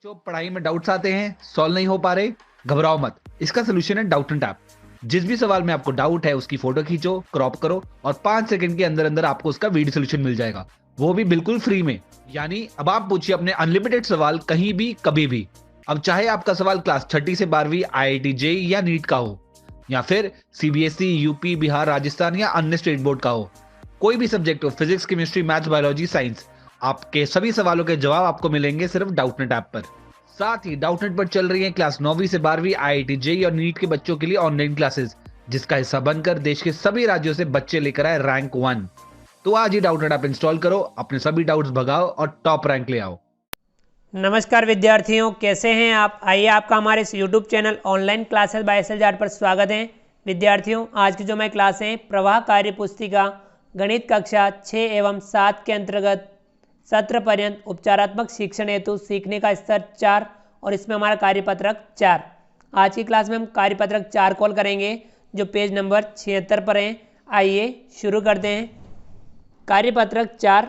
बच्चों पढ़ाई में डाउट्स आते हैं, सॉल्व नहीं हो पा रहे, घबराओ मत। इसका सोल्यूशन है डाउटंट ऐप। जिस भी सवाल में आपको डाउट है उसकी फोटो खींचो, क्रॉप करो और 5 सेकंड के अंदर अंदर आपको उसका वीडियो सोल्यूशन मिल जाएगा, वो भी बिल्कुल फ्री में। यानी अब आप पूछिए अपने अनलिमिटेड सवाल कहीं भी कभी भी। अब चाहे आपका सवाल क्लास 6 से 12वीं IIT जेईई या नीट का हो, या फिर CBSE, यूपी, बिहार, राजस्थान या अन्य स्टेट बोर्ड का हो, कोई भी सब्जेक्ट हो, physics, chemistry, maths, biology, science, आपके सभी सवालों के जवाब आपको मिलेंगे सिर्फ डाउटनेट ऐप पर। साथ ही डाउटनेट पर चल रही है क्लास 9वीं से 12वीं IIT जेईई और नीट के बच्चों के लिए ऑनलाइन क्लासेस, जिसका हिस्सा बनकर देश के सभी राज्यों से बच्चे लेकर आए रैंक 1। तो आज ही डाउटनेट ऐप इंस्टॉल करो, अपने सभी डाउट्स भगाओ और टॉप रैंक ले आओ। नमस्कार विद्यार्थियों, कैसे हैं आप। आइए आपका हमारे इस YouTube channel online classes bye SL Jat पर स्वागत है। विद्यार्थियों, आज की जो मैं क्लास है प्रवाह कार्य पुस्तिका गणित कक्षा 6 एवं 7 के अंतर्गत सत्र पर्यंत उपचारात्मक शिक्षण हेतु सीखने का स्तर 4 और इसमें हमारा कार्यपत्रक 4। आज की क्लास में हम कार्यपत्रक 4 कॉल करेंगे जो पेज नंबर 76 पर हैं। आइए शुरू करते हैं। कार्यपत्रक 4,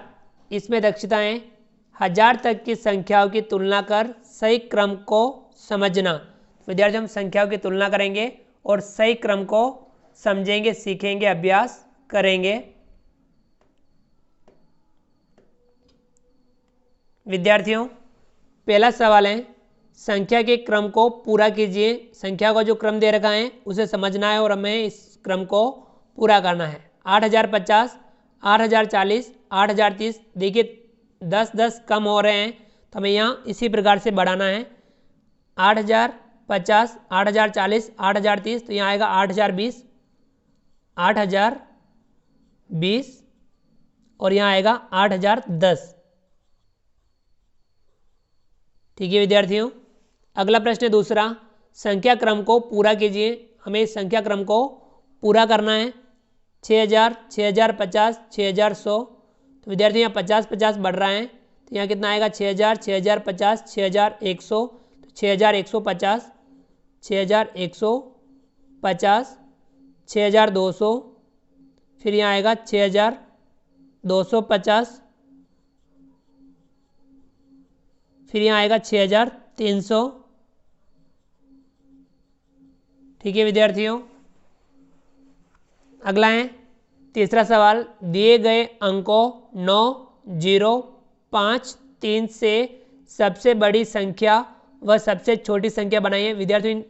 इसमें दक्षताएँ 1000 तक की संख्याओं की तुलना कर सही क्रम को समझना। विद्यार्थी, हम संख्याओं की तुलना करेंगे और सही क्रम को समझेंगे, सीखेंगे, अभ्यास करेंगे। विद्यार्थियों, पहला सवाल है, संख्या के क्रम को पूरा कीजिए। संख्या का जो क्रम दे रखा है उसे समझना है और हमें इस क्रम को पूरा करना है। 8050, 8040, 8030। देखिए 10-10 कम हो रहे हैं तो हमें यहाँ इसी प्रकार से बढ़ाना है। 8050, 8040, 8030, तो यहाँ आएगा 8020, 8020 और यहाँ आएगा 8010। ठीक है विद्यार्थियों, अगला प्रश्न है दूसरा, संख्या क्रम को पूरा कीजिए। हमें इस संख्या क्रम को पूरा करना है। 6000, 6050, 6100। तो विद्यार्थी यहाँ 50-50 बढ़ रहा है तो यहाँ कितना आएगा 6000, 6050, 6100। तो 6150, 6150, 6200, फिर यहाँ आएगा 6250, फिर यहाँ आएगा 6300। ठीक है विद्यार्थियों, अगला है तीसरा सवाल, दिए गए अंकों 9, 0, 5, 3 से सबसे बड़ी संख्या व सबसे छोटी संख्या बनाइए। विद्यार्थियों, इन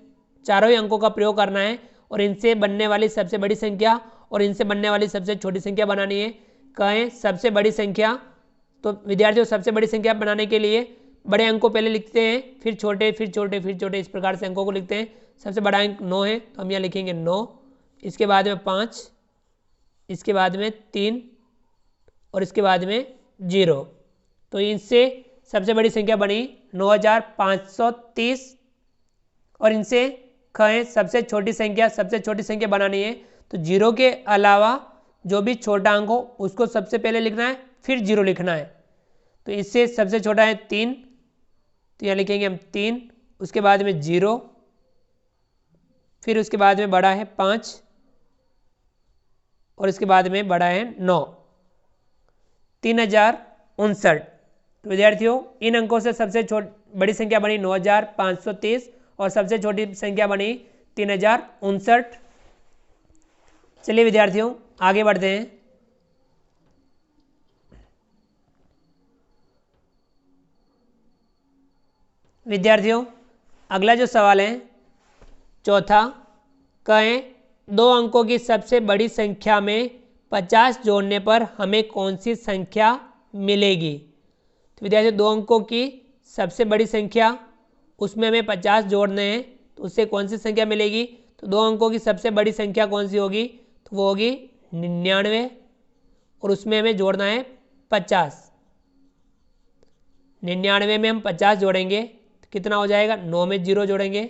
चारों ही अंकों का प्रयोग करना है और इनसे बनने वाली सबसे बड़ी संख्या और इनसे बनने वाली सबसे छोटी संख्या बनानी है। कहें सबसे बड़ी संख्या, तो विद्यार्थियों सबसे बड़ी संख्या बनाने के लिए बड़े अंक को पहले लिखते हैं, फिर छोटे, फिर छोटे, फिर छोटे, इस प्रकार से अंकों को लिखते हैं। सबसे बड़ा अंक 9 है तो हम यहाँ लिखेंगे 9, इसके बाद में 5, इसके बाद में 3 और इसके बाद में 0। तो इनसे सबसे बड़ी संख्या बनी 9530 और इनसे कहें सबसे छोटी संख्या बनानी है तो 0 के अलावा जो भी छोटा अंक हो उसको सबसे पहले लिखना है, फिर 0 लिखना है। तो इससे सबसे छोटा है 3, तो यहाँ लिखेंगे हम 3, उसके बाद में 0, फिर उसके बाद में बड़ा है 5 और इसके बाद में बड़ा है 9। 3059। तो विद्यार्थियों, इन अंकों से सबसे बड़ी संख्या बनी 9530 और सबसे छोटी संख्या बनी 3059। चलिए विद्यार्थियों आगे बढ़ते हैं। विद्यार्थियों, अगला जो सवाल है चौथा, कहें 2 अंकों की सबसे बड़ी संख्या में 50 जोड़ने पर हमें कौन सी संख्या मिलेगी। तो विद्यार्थियों, 2 अंकों की सबसे बड़ी संख्या, उसमें हमें 50 जोड़ने हैं तो उससे कौन सी संख्या मिलेगी। तो 2 अंकों की सबसे बड़ी संख्या कौन सी होगी, तो वो होगी 99 और उसमें हमें जोड़ना है 50। 99 में हम 50 जोड़ेंगे तो कितना हो जाएगा, 9 में 0 जोड़ेंगे,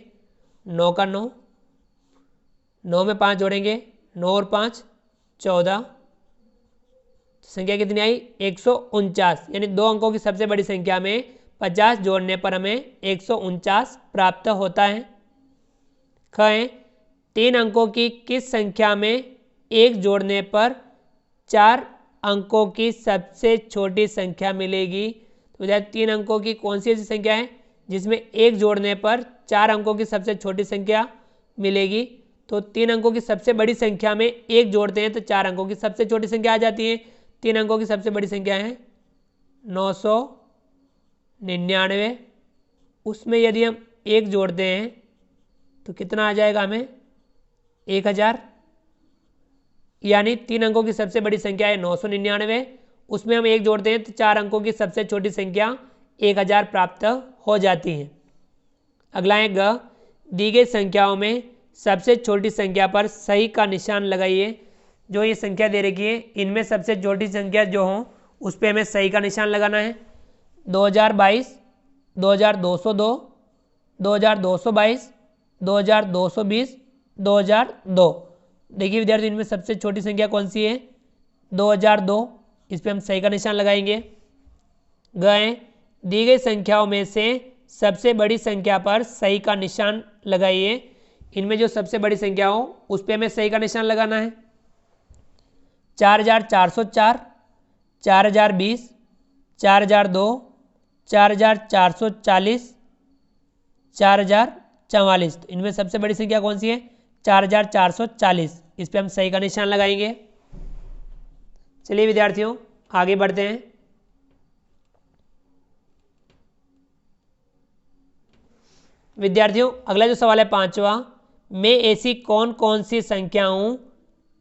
9 का 9, 9 में 5 जोड़ेंगे, 9 और 5 14। संख्या कितनी आई, 149। यानी 2 अंकों की सबसे बड़ी संख्या में 50 जोड़ने पर हमें 149 प्राप्त होता है। कहें 3 अंकों की किस संख्या में 1 जोड़ने पर 4 अंकों की सबसे छोटी संख्या मिलेगी। तो विद्यार्थी 3 अंकों की कौन सी ऐसी संख्या है जिसमें 1 जोड़ने पर 4 अंकों की सबसे छोटी संख्या मिलेगी। तो 3 अंकों की सबसे बड़ी संख्या में 1 जोड़ते हैं तो 4 अंकों की सबसे छोटी संख्या आ जाती है। 3 अंकों की सबसे बड़ी संख्या है 999। उसमें यदि हम 1 जोड़ते हैं तो कितना आ जाएगा हमें 1000। यानी 3 अंकों की सबसे बड़ी संख्या है 999, उसमें हम 1 जोड़ते हैं तो 4 अंकों की सबसे छोटी संख्या 1000 प्राप्त हो जाती है। अगला है ग, दी गई संख्याओं में सबसे छोटी संख्या पर सही का निशान लगाइए। जो ये संख्या दे रखी है इनमें सबसे छोटी संख्या जो हो उस पर हमें सही का निशान लगाना है। 2022, 2202, 2222, 2220, 2002। देखिए विद्यार्थी इनमें सबसे छोटी संख्या कौन सी है 2002, इस पर हम सही का निशान लगाएंगे। गए, दी गई संख्याओं में से सबसे बड़ी संख्या पर सही का निशान लगाइए। इनमें जो सबसे बड़ी संख्या हो उस पर हमें सही का निशान लगाना है। 4404, 4020, 4002, 4440, 4044। तो इनमें सबसे बड़ी संख्या कौन सी है 4440, इस पर हम सही का निशान लगाएंगे। चलिए विद्यार्थियों आगे बढ़ते हैं। विद्यार्थियों अगला जो सवाल है 5वां, में ऐसी कौन कौन सी संख्या हूं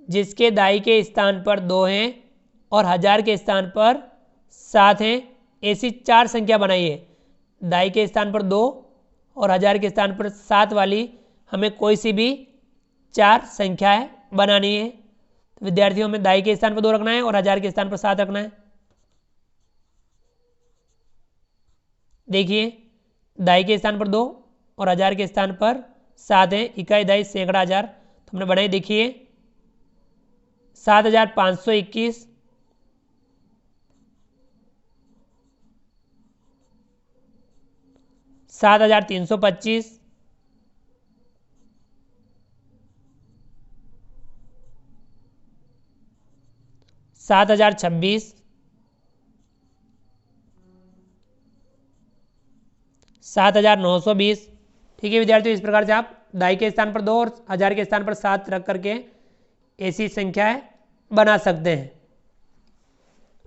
जिसके दाई के स्थान पर 2 हैं और 1000 के स्थान पर 7 हैं। ऐसी 4 संख्या बनाइए। दाई के स्थान पर 2 और 1000 के स्थान पर 7 वाली हमें कोई सी भी 4 संख्याएं बनानी है। तो विद्यार्थियों में दाई के स्थान पर 2 रखना है और 1000 के स्थान पर 7 रखना है। देखिए दाई के स्थान पर 2 और 1000 के स्थान पर 7 है। इकाई दाई सैकड़ा हजार, तो हमने बनाई। देखिए 7521, 7325, 7026, 7920। ठीक है विद्यार्थियों, इस प्रकार से आप दाई के स्थान पर 2 और 1000 के स्थान पर 7 रख करके ऐसी संख्याएं बना सकते हैं।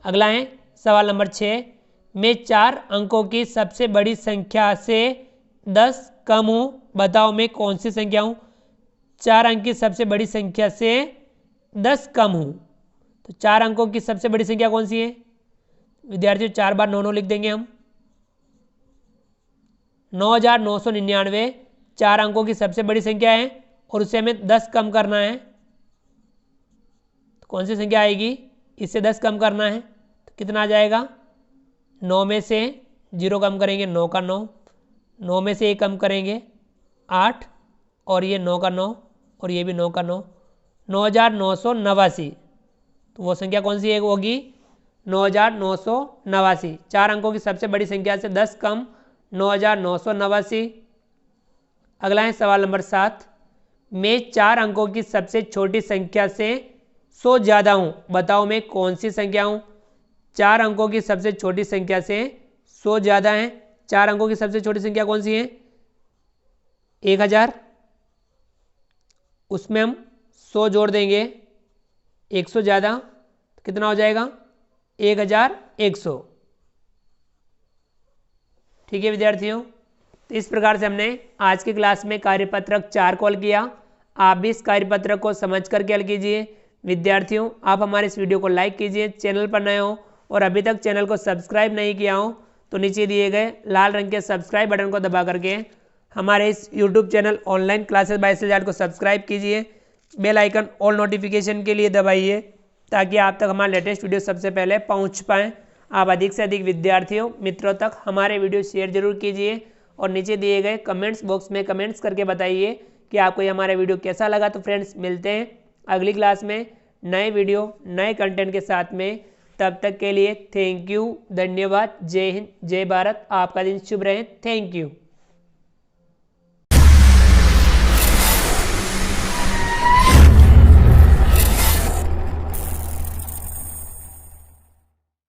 अगला है सवाल नंबर 6, मैं 4 अंकों की सबसे बड़ी संख्या से 10 कम हूँ, बताओ मैं कौन सी संख्या हूँ। 4 अंक की सबसे बड़ी संख्या से 10 कम हूँ, तो 4 अंकों की सबसे बड़ी संख्या कौन सी है विद्यार्थियों। 4 बार 9 9 लिख देंगे हम। 9999 4 अंकों की सबसे बड़ी संख्या है और उससे हमें 10 कम करना है। तो कौन सी संख्या आएगी, इससे 10 कम करना है तो कितना आ जाएगा। 9 में से 0 कम करेंगे 9 का 9, 9 में से 1 कम करेंगे 8 और ये 9 का 9 और ये भी 9 का 9, 9989। तो वो संख्या कौन सी है होगी 9989। 4 अंकों की सबसे बड़ी संख्या से 10 कम 9989। अगला है सवाल नंबर 7, मैं 4 अंकों की सबसे छोटी संख्या से 100 ज़्यादा हूँ, बताओ मैं कौन सी संख्या हूँ। 4 अंकों की सबसे छोटी संख्या से 100 ज़्यादा है। 4 अंकों की सबसे छोटी संख्या कौन सी है 1000, उसमें हम 100 जोड़ देंगे 100 ज़्यादा, तो कितना हो जाएगा 1100। ठीक है विद्यार्थियों, तो इस प्रकार से हमने आज की क्लास में कार्यपत्रक 4 को हल किया। आप भी इस कार्यपत्रक को समझ करके हल कीजिए। विद्यार्थियों आप हमारे इस वीडियो को लाइक कीजिए, चैनल पर नए हो और अभी तक चैनल को सब्सक्राइब नहीं किया हो तो नीचे दिए गए लाल रंग के सब्सक्राइब बटन को दबा करके हमारे इस YouTube channel online classes bye SLZ को सब्सक्राइब कीजिए। बेल आइकन ऑल नोटिफिकेशन के लिए दबाइए ताकि आप तक हमारे लेटेस्ट वीडियो सबसे पहले पहुंच पाएँ। आप अधिक से अधिक विद्यार्थियों मित्रों तक हमारे वीडियो शेयर जरूर कीजिए और नीचे दिए गए कमेंट्स बॉक्स में कमेंट्स करके बताइए कि आपको ये हमारा वीडियो कैसा लगा। तो फ्रेंड्स मिलते हैं अगली क्लास में नए वीडियो नए कंटेंट के साथ में। तब तक के लिए थैंक यू, धन्यवाद, जय हिंद, जय भारत। आपका दिन शुभ रहे। Thank you.